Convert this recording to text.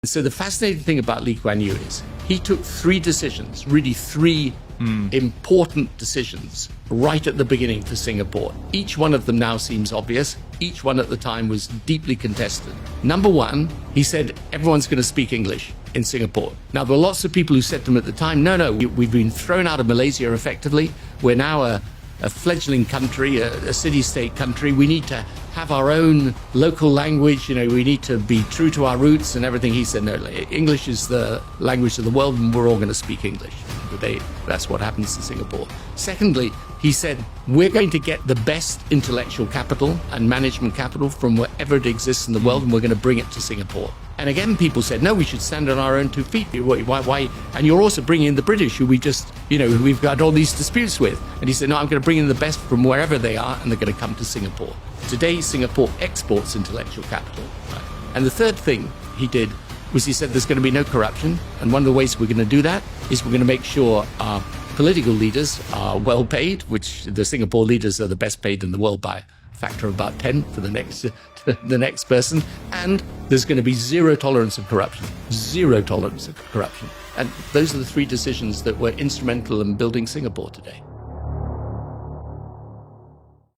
So the fascinating thing about Lee Kuan Yew is he took three decisions, really three important decisions right at the beginning for Singapore. Each one of them now seems obvious. Each one at the time was deeply contested. Number one, he said everyone's going to speak English in Singapore. Now, there were lots of people who said to him at the time, no, we've been thrown out of Malaysia effectively. We're now a fledgling country, a city-state country. We need to have our own local language. We need to be true to our roots and everything. He said, no, English is the language of the world and we're all going to speak English. That's what happens in Singapore. Secondly, he said, we're going to get the best intellectual capital and management capital from wherever it exists in the world, and we're going to bring it to Singapore. And again, people said, no, we should stand on our own 2 feet. Why? And you're also bringing in the British, who we've got all these disputes with. And he said, no, I'm going to bring in the best from wherever they are, and they're going to come to Singapore. Today, Singapore exports intellectual capital. Right? And the third thing he did was he said there's going to be no corruption. And one of the ways we're going to do that is we're going to make sure our political leaders are well paid, which the Singapore leaders are the best paid in the world by a factor of about 10 for the next person. And there's going to be zero tolerance of corruption. Zero tolerance of corruption. And those are the three decisions that were instrumental in building Singapore today.